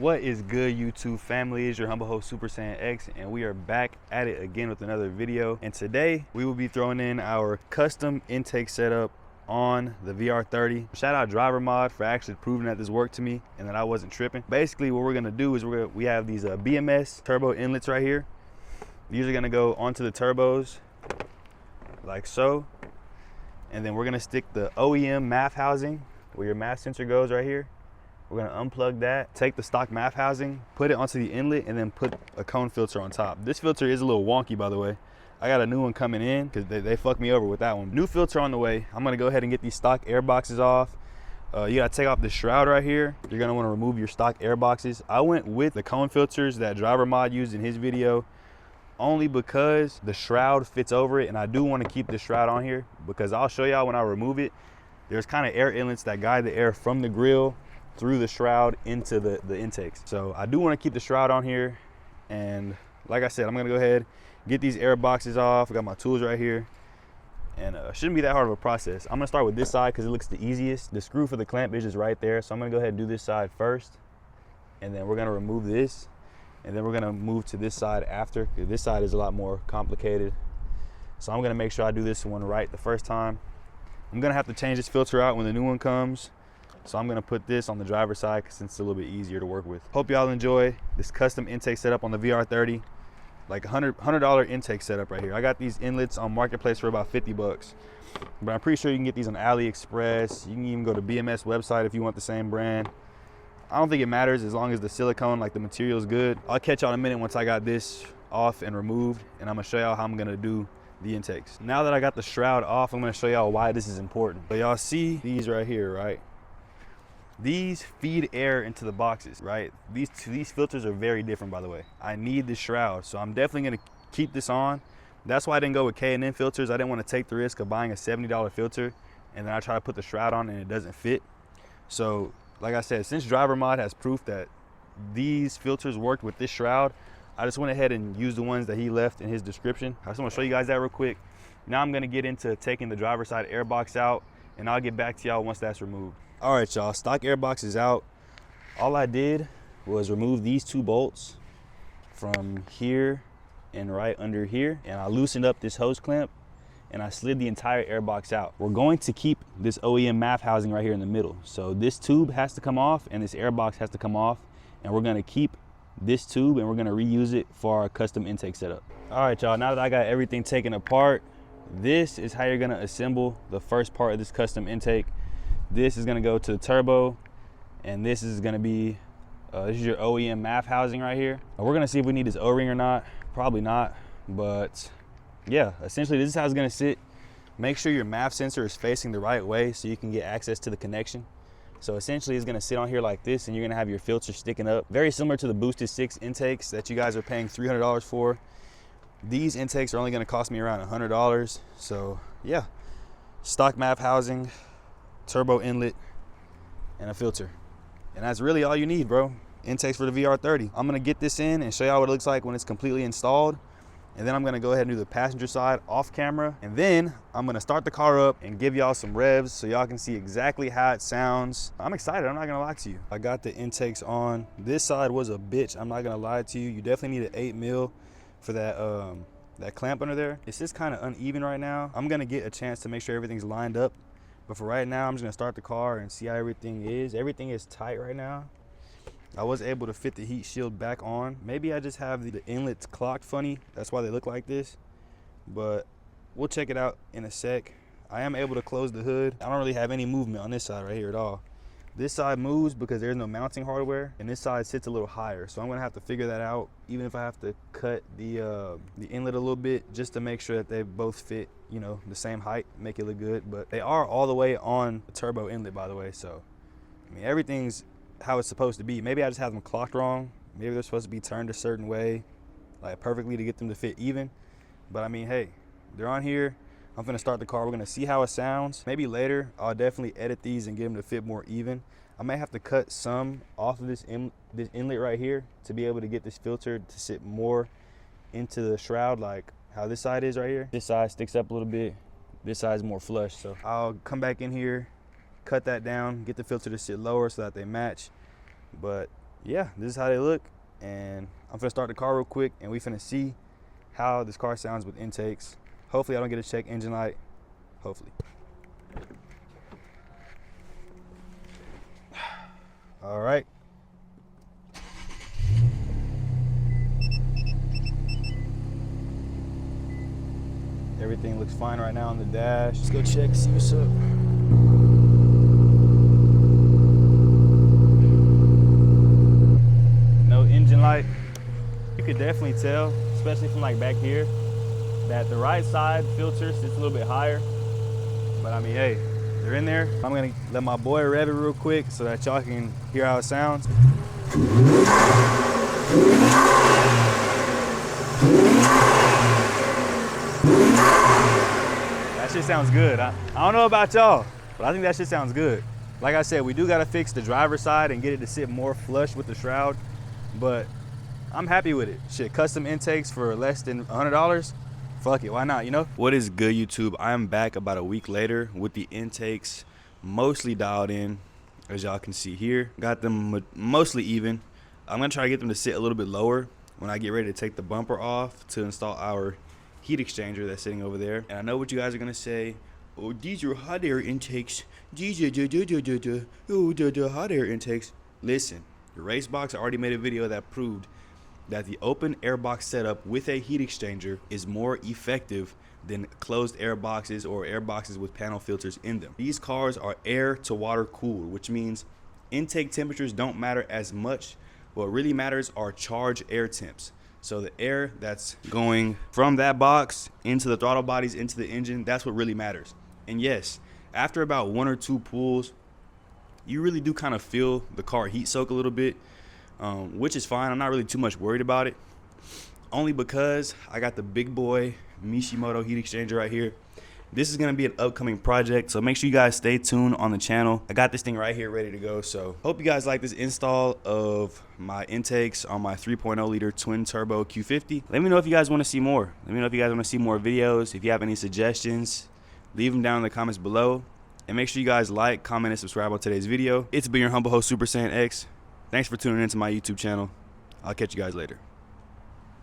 What is good, YouTube family? It's your humble host Super Saiyan X, and we are back at it again with another video. And today we will be throwing in our custom intake setup on the VR30. Shout out Driver Mod for actually proving that this worked to me and that I wasn't tripping. Basically what we're gonna do is we have these BMS turbo inlets right here. These are gonna go onto the turbos like so, and then we're gonna stick the OEM MAF housing where your MAF sensor goes right here. We're gonna unplug that, take the stock MAF housing, put it onto the inlet, and then put a cone filter on top. This filter is a little wonky, by the way. I got a new one coming in because they fucked me over with that one. New filter on the way. I'm gonna go ahead and get these stock air boxes off. You gotta take off the shroud right here. You're gonna wanna remove your stock air boxes. I went with the cone filters that Driver Mod used in his video only because the shroud fits over it, and I do wanna keep the shroud on here because I'll show y'all when I remove it. There's kind of air inlets that guide the air from the grill through the shroud into the intakes. So I do want to keep the shroud on here, and like I said, I'm gonna go ahead, get these air boxes off. I got my tools right here, and shouldn't be that hard of a process. I'm gonna start with this side because it looks the easiest. The screw for the clamp is just right there, so I'm gonna go ahead and do this side first, and then we're gonna remove this, and then we're gonna move to this side after, because this side is a lot more complicated. So I'm gonna make sure I do this one right the first time. I'm gonna have to change this filter out when the new one comes. So I'm gonna put this on the driver's side since it's a little bit easier to work with. Hope y'all enjoy this custom intake setup on the VR30. Like $100 intake setup right here. I got these inlets on Marketplace for about 50 bucks. But I'm pretty sure you can get these on AliExpress. You can even go to BMS website if you want the same brand. I don't think it matters as long as the silicone, like the material is good. I'll catch y'all in a minute once I got this off and removed, and I'm gonna show y'all how I'm gonna do the intakes. Now that I got the shroud off, I'm gonna show y'all why this is important. So y'all see these right here, right? These feed air into the boxes, right? These filters are very different, by the way. I need the shroud, so I'm definitely gonna keep this on. That's why I didn't go with K&N filters. I didn't want to take the risk of buying a $70 filter and then I try to put the shroud on and it doesn't fit. So like I said, since Driver Mod has proof that these filters worked with this shroud, I just went ahead and used the ones that he left in his description. I just want to show you guys that real quick. Now I'm gonna get into taking the driver's side air box out, and I'll get back to y'all once that's removed. All right, y'all, stock air box is out. All I did was remove these two bolts from here and right under here, and I loosened up this hose clamp and I slid the entire air box out. We're going to keep this OEM MAF housing right here in the middle. So this tube has to come off and this air box has to come off, and we're gonna keep this tube and we're gonna reuse it for our custom intake setup. All right, y'all, now that I got everything taken apart, this is how you're gonna assemble the first part of this custom intake. This is gonna go to the turbo, and this is gonna be, this is your OEM MAF housing right here. We're gonna see if we need this O-ring or not. Probably not, but yeah, essentially this is how it's gonna sit. Make sure your MAF sensor is facing the right way so you can get access to the connection. So essentially it's gonna sit on here like this, and you're gonna have your filter sticking up. Very similar to the Boosted 6 intakes that you guys are paying $300 for. These intakes are only gonna cost me around $100. So yeah, stock MAF housing, turbo inlet, and a filter. And that's really all you need, bro. Intakes for the VR30. I'm gonna get this in and show y'all what it looks like when it's completely installed. And then I'm gonna go ahead and do the passenger side off camera. And then I'm gonna start the car up and give y'all some revs so y'all can see exactly how it sounds. I'm excited, I'm not gonna lie to you. I got the intakes on. This side was a bitch, I'm not gonna lie to you. You definitely need an 8 mil for that clamp under there. It's just kind of uneven right now. I'm gonna get a chance to make sure everything's lined up. But for right now, I'm just gonna start the car and see how everything is. Everything is tight right now. I was able to fit the heat shield back on. Maybe I just have the inlets clocked funny. That's why they look like this. But we'll check it out in a sec. I am able to close the hood. I don't really have any movement on this side right here at all. This side moves because there's no mounting hardware, and this side sits a little higher. So I'm gonna have to figure that out, even if I have to cut the inlet a little bit just to make sure that they both fit, you know, the same height, make it look good. But they are all the way on the turbo inlet, by the way. So, I mean, everything's how it's supposed to be. Maybe I just have them clocked wrong. Maybe they're supposed to be turned a certain way, like perfectly to get them to fit even. But I mean, hey, they're on here. I'm gonna start the car. We're gonna see how it sounds. Maybe later, I'll definitely edit these and get them to fit more even. I may have to cut some off of this inlet right here to be able to get this filter to sit more into the shroud, like how this side is right here. This side sticks up a little bit. This side is more flush. So I'll come back in here, cut that down, get the filter to sit lower so that they match. But yeah, this is how they look. And I'm finna start the car real quick, and we finna see how this car sounds with intakes. Hopefully I don't get a check engine light. Hopefully. All right. Everything looks fine right now on the dash. Let's go check, see what's up. No engine light. You could definitely tell, especially from like back here, that the right side filter sits a little bit higher. But I mean, hey, they're in there. I'm gonna let my boy rev it real quick so that y'all can hear how it sounds. That shit sounds good. I don't know about y'all, but I think that shit sounds good. Like I said, we do gotta fix the driver's side and get it to sit more flush with the shroud, but I'm happy with it. Shit, custom intakes for less than $100. Fuck it, why not, you know? What is good, YouTube? I am back about a week later with the intakes mostly dialed in, as y'all can see here. Got them mostly even. I'm gonna try to get them to sit a little bit lower when I get ready to take the bumper off to install our heat exchanger that's sitting over there. And I know what you guys are gonna say. Oh, these are hot air intakes. These are hot air intakes. Listen, the Racebox already made a video that proved that the open air box setup with a heat exchanger is more effective than closed air boxes or air boxes with panel filters in them. These cars are air to water cooled, which means intake temperatures don't matter as much. What really matters are charge air temps. So the air that's going from that box into the throttle bodies, into the engine, that's what really matters. And yes, after about 1 or 2 pulls, you really do kind of feel the car heat soak a little bit, which is fine. I'm not really too much worried about it, only because I got the big boy Mishimoto heat exchanger right here. This is going to be an upcoming project, so make sure you guys stay tuned on the channel. I got this thing right here ready to go, so hope you guys like this install of my intakes on my 3.0 liter twin turbo Q50. Let me know if you guys want to see more. Let me know if you guys want to see more videos. If you have any suggestions, leave them down in the comments below. And make sure you guys like, comment, and subscribe on today's video. It's been your humble host, Super Saiyan X. Thanks for tuning into my YouTube channel. I'll catch you guys later.